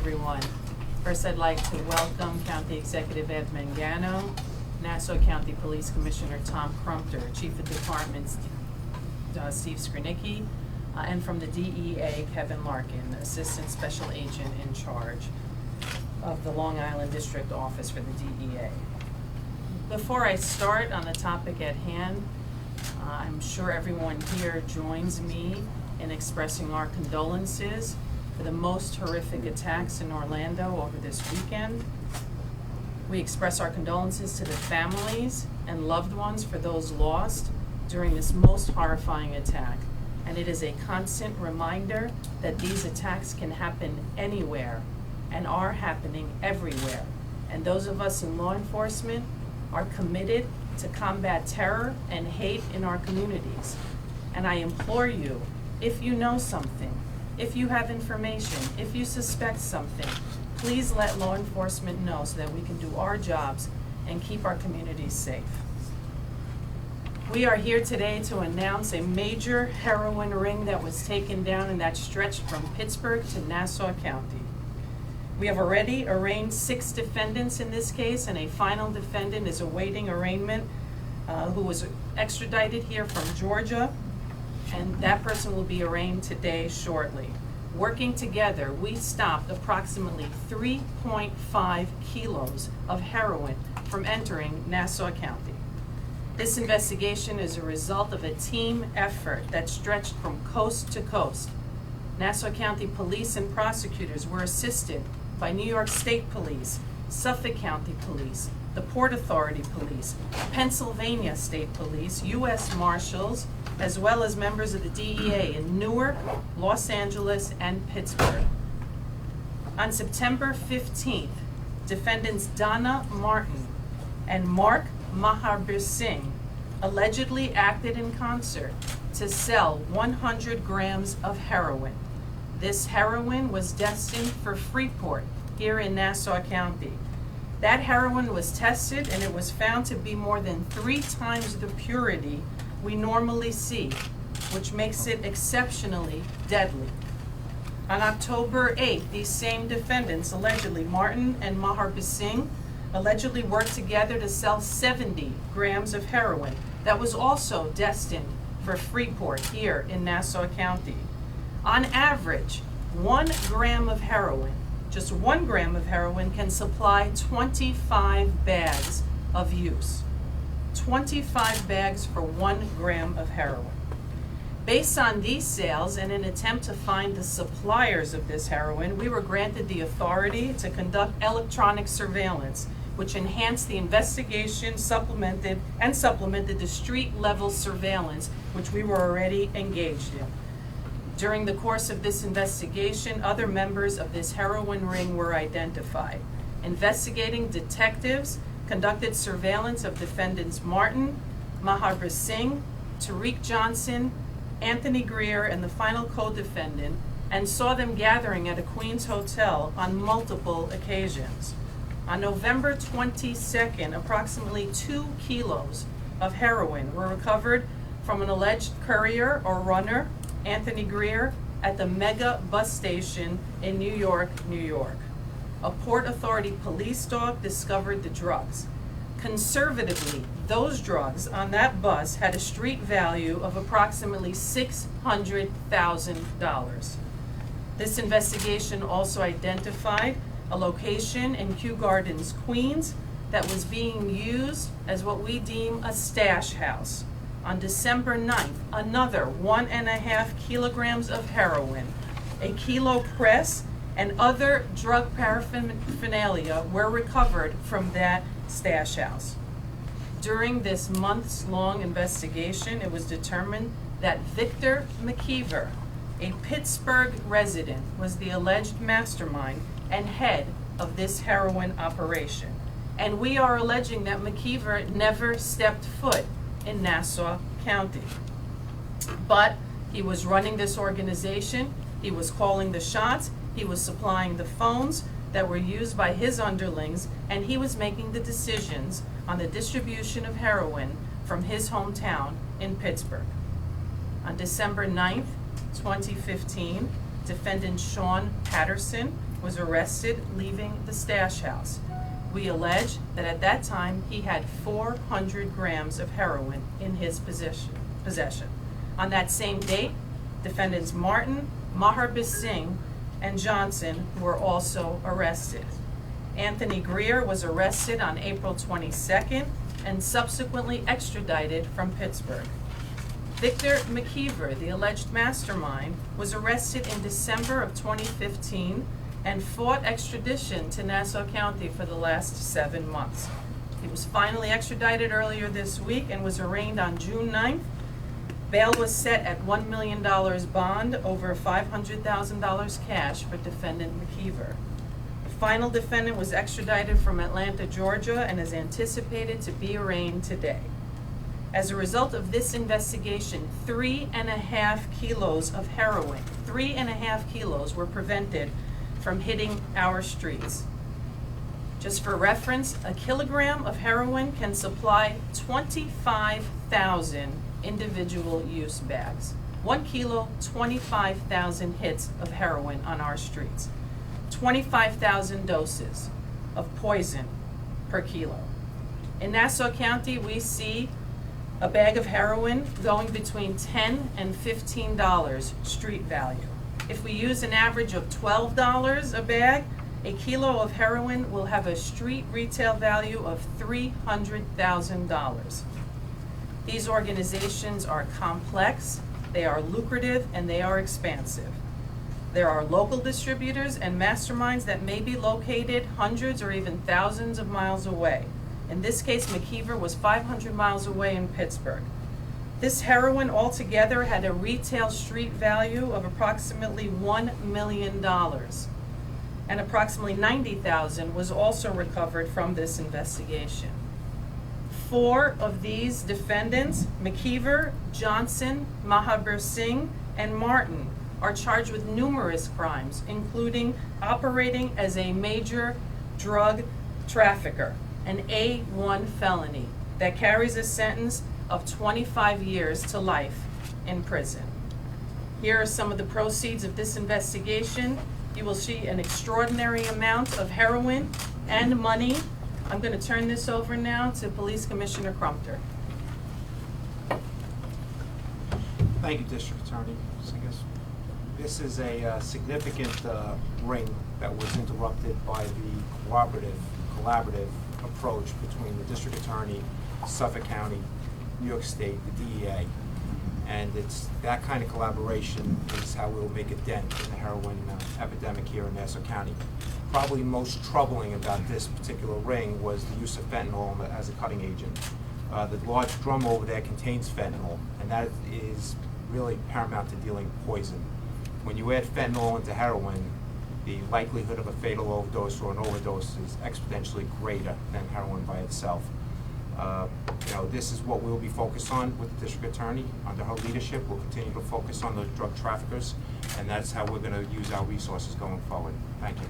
everyone. First, I'd like to welcome County Executive Ed Mangano, Nassau County Police Commissioner Tom Crumpter, Chief of Department Steve Skrnicki, and from the DEA, Kevin Larkin, Assistant Special Agent in charge of the Long Island District Office for the DEA. Before I start on the topic at hand, I'm sure everyone here joins me in expressing our condolences for the most horrific attacks in Orlando over this weekend. We express our condolences to the families and loved ones for those lost during this most horrifying attack. And it is a constant reminder that these attacks can happen anywhere and are happening everywhere. And those of us in law enforcement are committed to combat terror and hate in our communities. And I implore you, if you know something, if you have information, if you suspect something, please let law enforcement know so that we can do our jobs and keep our communities safe. We are here today to announce a major heroin ring that was taken down and that stretched from Pittsburgh to Nassau County. We have already arraigned 6 defendants in this case, and a final defendant is awaiting arraignment who was extradited here from Georgia, and that person will be arraigned today shortly. Working together, we stopped approximately 3.5 kilos of heroin from entering Nassau County. This investigation is a result of a team effort that stretched from coast to coast. Nassau County police and prosecutors were assisted by New York State Police, Suffolk County Police, the Port Authority Police, Pennsylvania State Police, U.S. Marshals, as well as members of the DEA in Newark, Los Angeles, and Pittsburgh. On September 15th, defendants Donna Martin and Mark Maharbir Singh allegedly acted in concert to sell 100 grams of heroin. This heroin was destined for Freeport here in Nassau County. That heroin was tested and it was found to be more than 3 times the purity we normally see, which makes it exceptionally deadly. On October 8th, these same defendants, allegedly Martin and Maharbir Singh, allegedly worked together to sell 70 grams of heroin that was also destined for Freeport here in Nassau County. On average, 1 gram of heroin, just 1 gram of heroin can supply 25 bags of use. 25 bags for 1 gram of heroin. Based on these sales and an attempt to find the suppliers of this heroin, we were granted the authority to conduct electronic surveillance, which enhanced the investigation, supplemented the street-level surveillance, which we were already engaged in. During the course of this investigation, other members of this heroin ring were identified. Investigating detectives conducted surveillance of defendants Martin, Maharbir Singh, Tariq Johnson, Anthony Greer, and the final co-defendant, and saw them gathering at a Queens hotel on multiple occasions. On November 22nd, approximately 2 kilos of heroin were recovered from an alleged courier or runner, Anthony Greer, at the Mega bus station in New York, New York. A Port Authority police dog discovered the drugs. Conservatively, those drugs on that bus had a street value of approximately $600,000. This investigation also identified a location in Kew Gardens, Queens, that was being used as what we deem a stash house. On December 9th, another 1.5 kilograms of heroin, a kilo press, and other drug paraphernalia were recovered from that stash house. During this months-long investigation, it was determined that Victor McKeever, a Pittsburgh resident, was the alleged mastermind and head of this heroin operation. And we are alleging that McKeever never stepped foot in Nassau County. But he was running this organization, he was calling the shots, he was supplying the phones that were used by his underlings, and he was making the decisions on the distribution of heroin from his hometown in Pittsburgh. On December 9th, 2015, defendant Sean Patterson was arrested leaving the stash house. We allege that at that time he had 400 grams of heroin in his possession. On that same date, defendants Martin, Maharbis Singh, and Johnson were also arrested. Anthony Greer was arrested on April 22nd and subsequently extradited from Pittsburgh. Victor McKeever, the alleged mastermind, was arrested in December of 2015 and fought extradition to Nassau County for the last 7 months. He was finally extradited earlier this week and was arraigned on June 9th. Bail was set at $1 million bond over $500,000 cash for defendant McKeever. The final defendant was extradited from Atlanta, Georgia, and is anticipated to be arraigned today. As a result of this investigation, 3.5 kilos of heroin, 3.5 kilos were prevented from hitting our streets. Just for reference, a kilogram of heroin can supply 25,000 individual use bags. 1 kilo, 25,000 hits of heroin on our streets. 25,000 doses of poison per kilo. In Nassau County, we see a bag of heroin going between $10 and $15 street value. If we use an average of $12 a bag, a kilo of heroin will have a street retail value of $300,000. These organizations are complex, they are lucrative, and they are expansive. There are local distributors and masterminds that may be located hundreds or even thousands of miles away. In this case, McKeever was 500 miles away in Pittsburgh. This heroin altogether had a retail street value of approximately $1 million. And approximately $90,000 was also recovered from this investigation. 4 of these defendants, McKeever, Johnson, Maharbis Singh, and Martin, are charged with numerous crimes, including operating as a major drug trafficker, an A1 felony that carries a sentence of 25 years to life in prison. Here are some of the proceeds of this investigation. You will see an extraordinary amount of heroin and money. I'm going to turn this over now to Police Commissioner Crumpter. Thank you, District Attorney. This is a significant ring that was interrupted by the collaborative approach between the District Attorney, Suffolk County, New York State, the DEA, and it's that kind of collaboration is how we'll make a dent in the heroin epidemic here in Nassau County. Probably most troubling about this particular ring was the use of fentanyl as a cutting agent. The large drum over there contains fentanyl, and that is really paramount to dealing poison. When you add fentanyl into heroin, the likelihood of a fatal overdose or an overdose is exponentially greater than heroin by itself. This is what we'll be focused on with the District Attorney. Under her leadership, we'll continue to focus on those drug traffickers, and that's how we're going to use our resources going forward. Thank you.